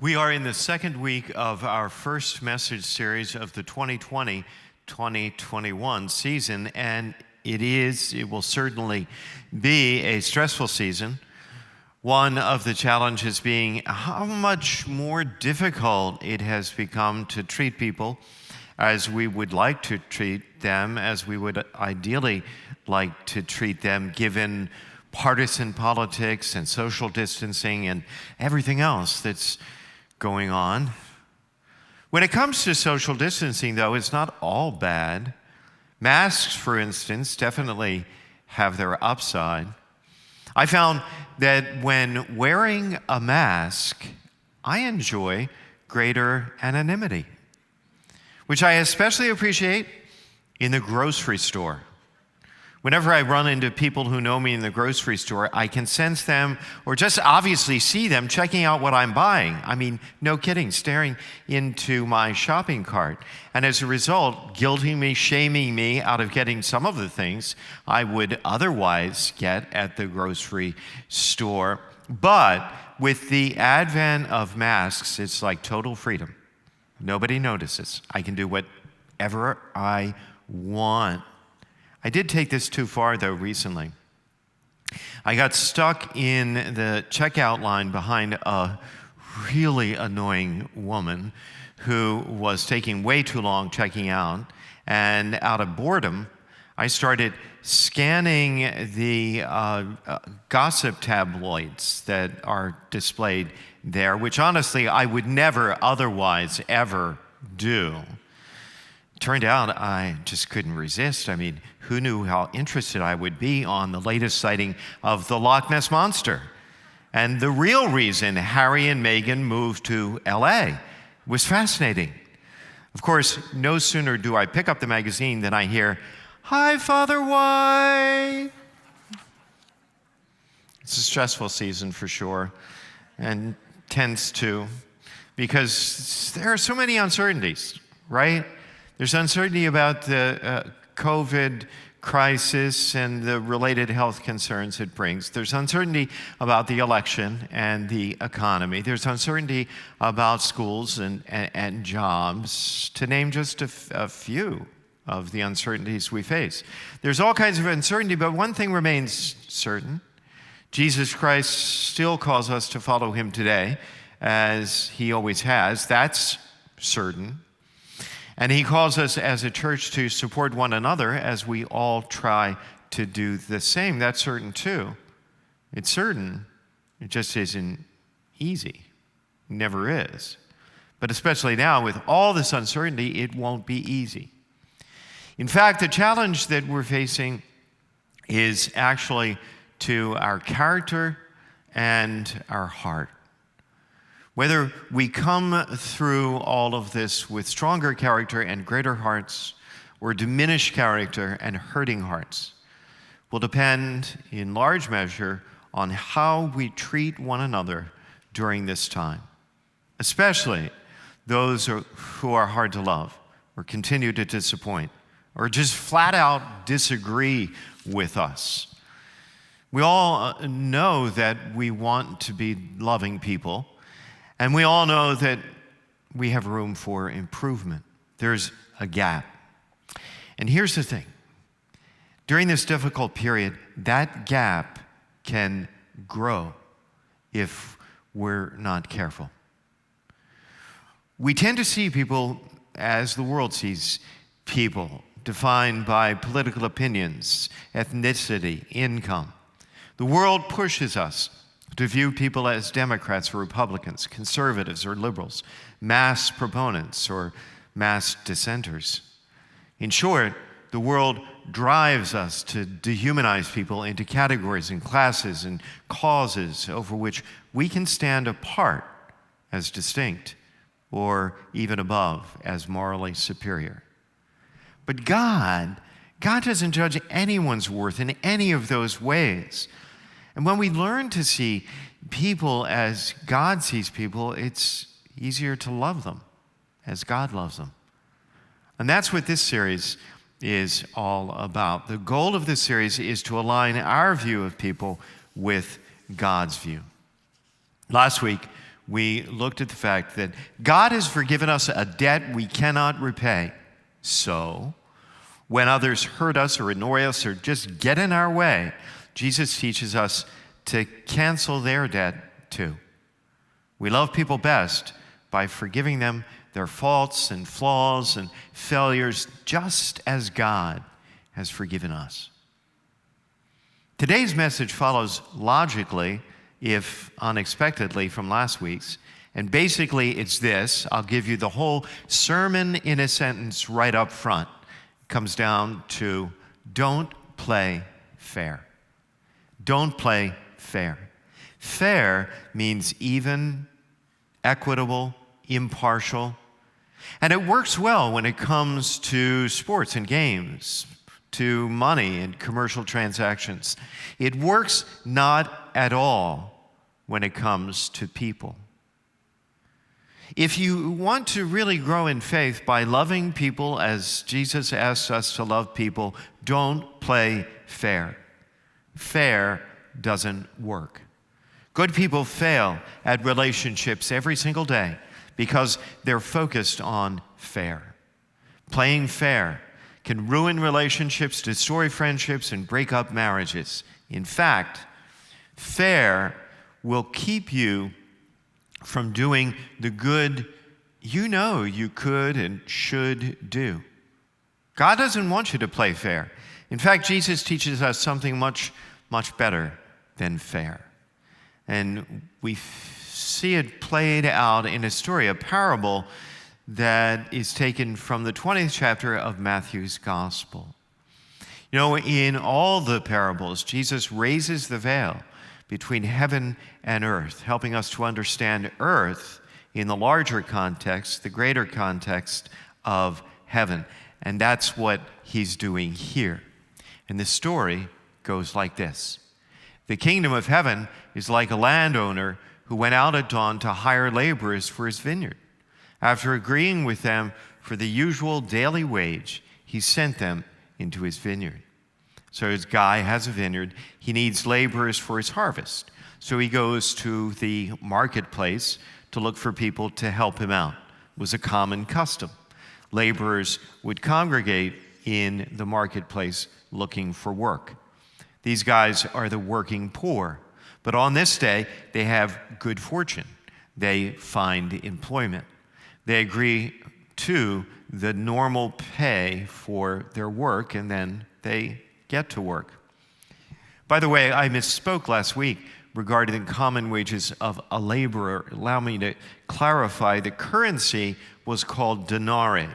We are in the second week of our first message series of the 2020-2021 season, and it will certainly be a stressful season. One of the challenges being how much more difficult it has become to treat people as we would like to treat them, as we would ideally like to treat them, given partisan politics and social distancing and everything else that's going on. When it comes to social distancing, though, it's not all bad. Masks, for instance, definitely have their upside. I found that when wearing a mask, I enjoy greater anonymity, which I especially appreciate in the grocery store. Whenever I run into people who know me in the grocery store, I can sense them or just obviously see them checking out what I'm buying. I mean, no kidding, staring into my shopping cart. And as a result, guilting me, shaming me out of getting some of the things I would otherwise get at the grocery store. But with the advent of masks, it's like total freedom. Nobody notices. I can do whatever I want. I did take this too far, though, recently. I got stuck in the checkout line behind a really annoying woman who was taking way too long checking out. And out of boredom, I started scanning the gossip tabloids that are displayed there, which honestly I would never otherwise ever do. Turned out I just couldn't resist. I mean, who knew how interested I would be on the latest sighting of the Loch Ness Monster? And the real reason Harry and Meghan moved to LA was fascinating. Of course, no sooner do I pick up the magazine than I hear, "Hi, Father White." It's a stressful season for sure, and tends to, because there are so many uncertainties, right? There's uncertainty about the COVID crisis and the related health concerns it brings. There's uncertainty about the election and the economy. There's uncertainty about schools and jobs, to name just a few of the uncertainties we face. There's all kinds of uncertainty, but one thing remains certain. Jesus Christ still calls us to follow him today, as he always has. That's certain. And he calls us as a church to support one another as we all try to do the same. That's certain too. It's certain. It just isn't easy. It never is. But especially now with all this uncertainty, it won't be easy. In fact, the challenge that we're facing is actually to our character and our heart. Whether we come through all of this with stronger character and greater hearts, or diminished character and hurting hearts, will depend in large measure on how we treat one another during this time, especially those who are hard to love, or continue to disappoint, or just flat out disagree with us. We all know that we want to be loving people, and we all know that we have room for improvement. There's a gap. And here's the thing. During this difficult period, that gap can grow if we're not careful. We tend to see people as the world sees people, defined by political opinions, ethnicity, income. The world pushes us to view people as Democrats or Republicans, conservatives or liberals, mass proponents or mass dissenters. In short, the world drives us to dehumanize people into categories and classes and causes over which we can stand apart as distinct or even above as morally superior. But God doesn't judge anyone's worth in any of those ways. And when we learn to see people as God sees people, it's easier to love them as God loves them. And that's what this series is all about. The goal of this series is to align our view of people with God's view. Last week, we looked at the fact that God has forgiven us a debt we cannot repay. So, when others hurt us or annoy us or just get in our way, Jesus teaches us to cancel their debt too. We love people best by forgiving them their faults and flaws and failures, just as God has forgiven us. Today's message follows logically, if unexpectedly, from last week's. And basically it's this. I'll give you the whole sermon in a sentence right up front. It comes down to don't play fair. Don't play fair. Fair means even, equitable, impartial. And it works well when it comes to sports and games, to money and commercial transactions. It works not at all when it comes to people. If you want to really grow in faith by loving people as Jesus asks us to love people, don't play fair. Fair doesn't work. Good people fail at relationships every single day because they're focused on fair. Playing fair can ruin relationships, destroy friendships, and break up marriages. In fact, fair will keep you from doing the good you know you could and should do. God doesn't want you to play fair. In fact, Jesus teaches us something much better than fair. And we see it played out in a story, a parable that is taken from the 20th chapter of Matthew's Gospel. You know, in all the parables, Jesus raises the veil between heaven and earth, helping us to understand earth in the larger context, the greater context of heaven. And that's what he's doing here. And the story goes like this. The kingdom of heaven is like a landowner who went out at dawn to hire laborers for his vineyard. After agreeing with them for the usual daily wage, he sent them into his vineyard. So his guy has a vineyard. He needs laborers for his harvest. So he goes to the marketplace to look for people to help him out. It was a common custom. Laborers would congregate in the marketplace looking for work. These guys are the working poor. But on this day, they have good fortune. They find employment. They agree to the normal pay for their work, and then they get to work. By the way, I misspoke last week regarding the common wages of a laborer. Allow me to clarify. The currency was called denarii,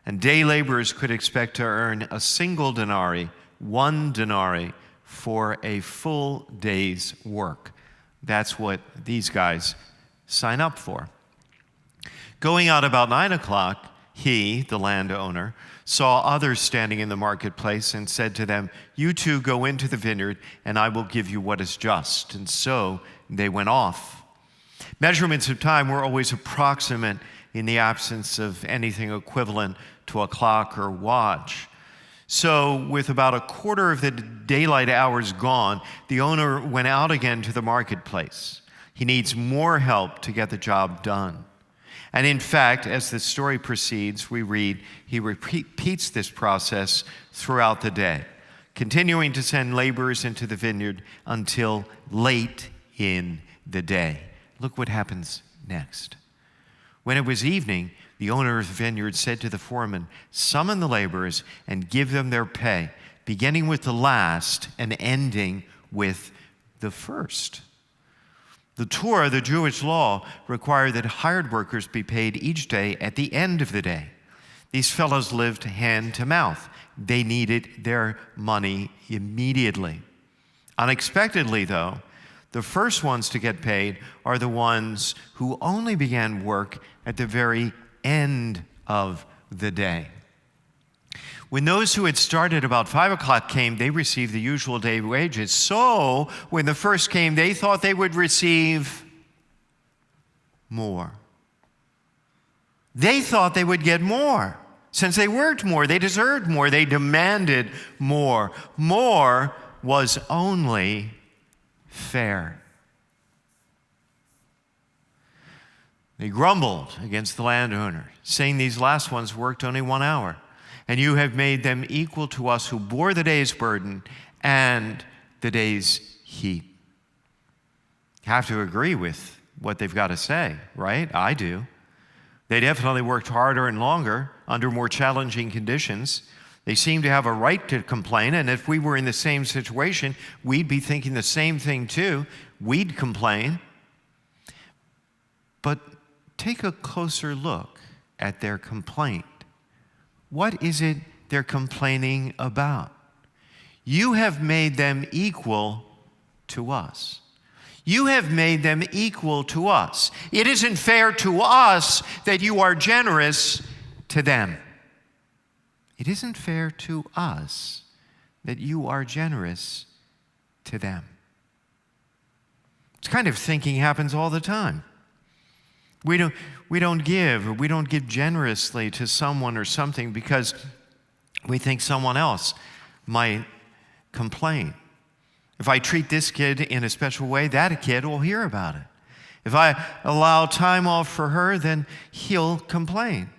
and day laborers could expect to earn a single denarii, 1 denarii, for a full day's work. That's what these guys sign up for. Going out about 9 o'clock, he, the landowner, saw others standing in the marketplace and said to them, "You two go into the vineyard, and I will give you what is just." And so they went off. Measurements of time were always approximate in the absence of anything equivalent to a clock or watch. So with about a quarter of the daylight hours gone, the owner went out again to the marketplace. He needs more help to get the job done. And in fact, as the story proceeds, we read he repeats this process throughout the day, continuing to send laborers into the vineyard until late in the day. Look what happens next. When it was evening, the owner of the vineyard said to the foreman, "Summon the laborers and give them their pay, beginning with the last and ending with the first." The Torah, the Jewish law, required that hired workers be paid each day at the end of the day. These fellows lived hand to mouth. They needed their money immediately. Unexpectedly, though, the first ones to get paid are the ones who only began work at the very end of the day. When those who had started about 5 o'clock came, they received the usual day wages. So when the first came, they thought they would receive more. They thought they would get more. Since they worked more, they deserved more, they demanded more. More was only fair. They grumbled against the landowner, saying these last ones worked only 1 hour, and you have made them equal to us who bore the day's burden and the day's heat. You have to agree with what they've got to say, right? I do. They definitely worked harder and longer under more challenging conditions. They seem to have a right to complain, and if we were in the same situation, we'd be thinking the same thing too. We'd complain. But take a closer look at their complaint. What is it they're complaining about? You have made them equal to us. You have made them equal to us. It isn't fair to us that you are generous to them. It isn't fair to us that you are generous to them. This kind of thinking happens all the time. We don't give generously to someone or something because we think someone else might complain. If I treat this kid in a special way, that kid will hear about it. If I allow time off for her, then he'll complain.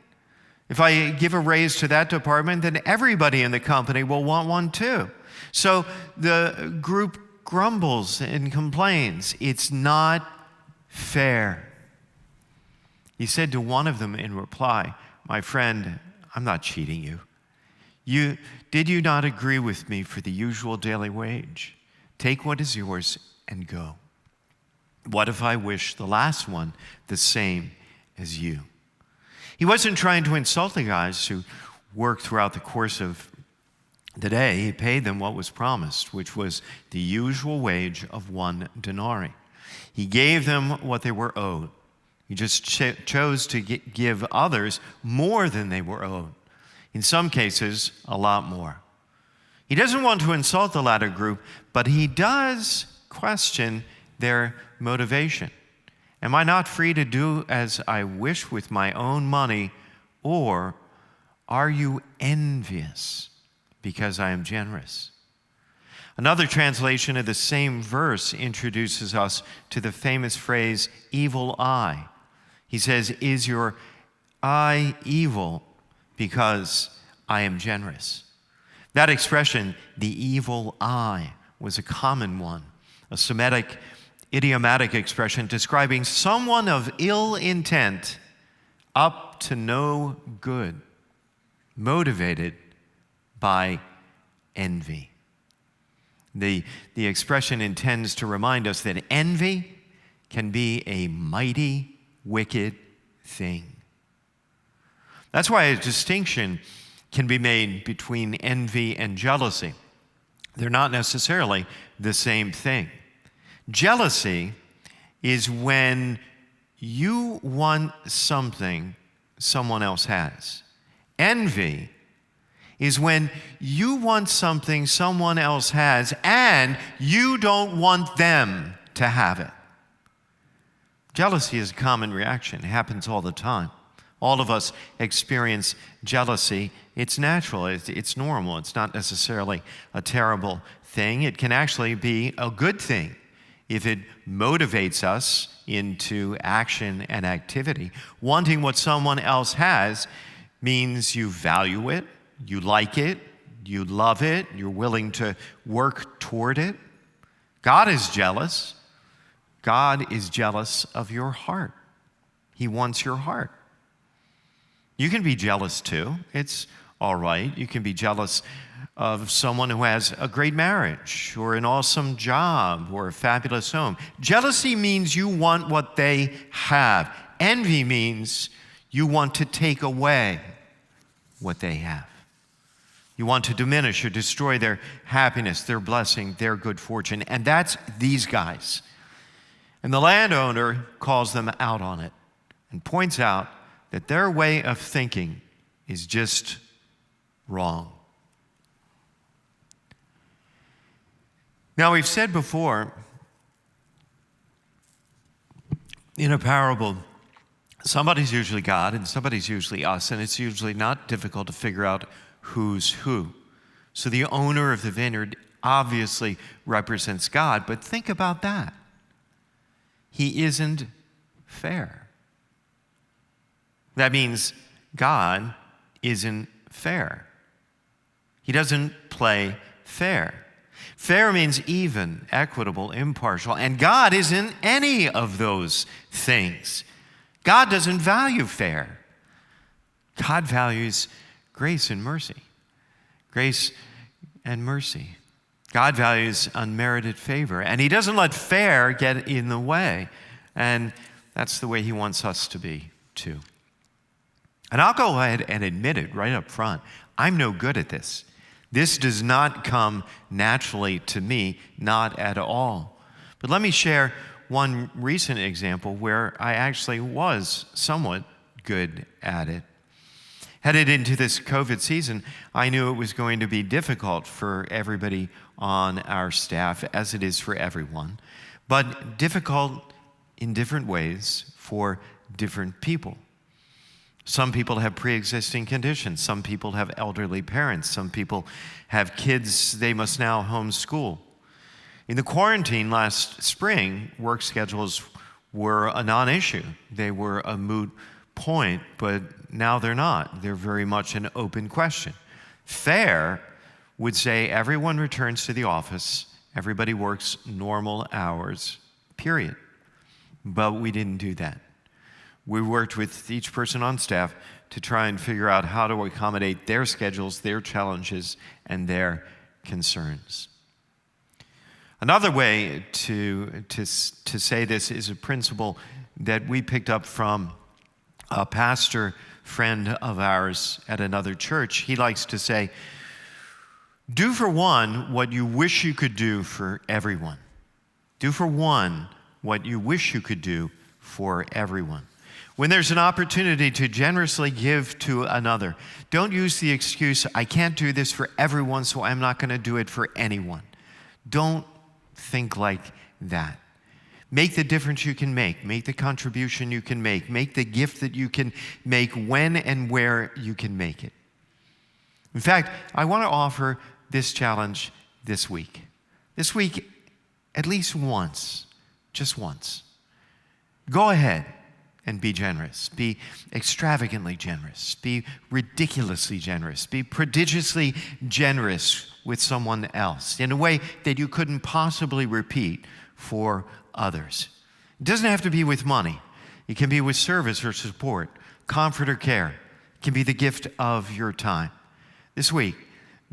If I give a raise to that department, then everybody in the company will want one too. So the group grumbles and complains. It's not fair. He said to one of them in reply, "My friend, I'm not cheating you. Did you not agree with me for the usual daily wage? Take what is yours and go. What if I wish the last one the same as you?" He wasn't trying to insult the guys who worked throughout the course of the day. He paid them what was promised, which was the usual wage of 1 denarii. He gave them what they were owed. He just chose to give others more than they were owed. In some cases, a lot more. He doesn't want to insult the latter group, but he does question their motivation. Am I not free to do as I wish with my own money, or are you envious because I am generous? Another translation of the same verse introduces us to the famous phrase, evil eye. He says, is your eye evil because I am generous? That expression, the evil eye, was a common one, a Semitic idiomatic expression describing someone of ill intent up to no good, motivated by envy. The expression intends to remind us that envy can be a mighty wicked thing. That's why a distinction can be made between envy and jealousy. They're not necessarily the same thing. Jealousy is when you want something someone else has. Envy is when you want something someone else has and you don't want them to have it. Jealousy is a common reaction. It happens all the time. All of us experience jealousy. It's natural. It's normal. It's not necessarily a terrible thing. It can actually be a good thing if it motivates us into action and activity. Wanting what someone else has means you value it, you like it, you love it, you're willing to work toward it. God is jealous. God is jealous of your heart. He wants your heart. You can be jealous too. It's all right. You can be jealous of someone who has a great marriage or an awesome job or a fabulous home. Jealousy means you want what they have. Envy means you want to take away what they have. You want to diminish or destroy their happiness, their blessing, their good fortune. And that's these guys. And the landowner calls them out on it and points out that their way of thinking is just wrong. Now, we've said before in a parable, somebody's usually God and somebody's usually us, and it's usually not difficult to figure out who's who. So the owner of the vineyard obviously represents God, but think about that. He isn't fair. That means God isn't fair. He doesn't play fair. Fair means even, equitable, impartial, and God isn't any of those things. God doesn't value fair. God values grace and mercy. Grace and mercy. God values unmerited favor, and he doesn't let fair get in the way. And that's the way he wants us to be, too. And I'll go ahead and admit it right up front. I'm no good at this. This does not come naturally to me, not at all. But let me share one recent example where I actually was somewhat good at it. Headed into this COVID season, I knew it was going to be difficult for everybody on our staff, as it is for everyone, but difficult in different ways for different people. Some people have pre-existing conditions. Some people have elderly parents. Some people have kids they must now homeschool. In the quarantine last spring, work schedules were a non-issue. They were a moot point, but now they're not. They're very much an open question. Fair would say everyone returns to the office, everybody works normal hours, period. But we didn't do that. We worked with each person on staff to try and figure out how to accommodate their schedules, their challenges, and their concerns. Another way to say this is a principle that we picked up from a pastor friend of ours at another church. He likes to say, do for one what you wish you could do for everyone. Do for one what you wish you could do for everyone. When there's an opportunity to generously give to another, don't use the excuse, I can't do this for everyone, so I'm not going to do it for anyone. Don't think like that. Make the difference you can make. Make the contribution you can make. Make the gift that you can make when and where you can make it. In fact, I want to offer this challenge this week. This week, at least once, just once. Go ahead and be generous. Be extravagantly generous. Be ridiculously generous. Be prodigiously generous with someone else in a way that you couldn't possibly repeat for others. It doesn't have to be with money. It can be with service or support, comfort or care. It can be the gift of your time. This week,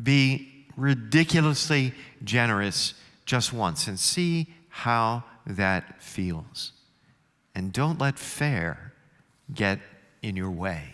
be ridiculously generous just once and see how that feels. And don't let fair get in your way.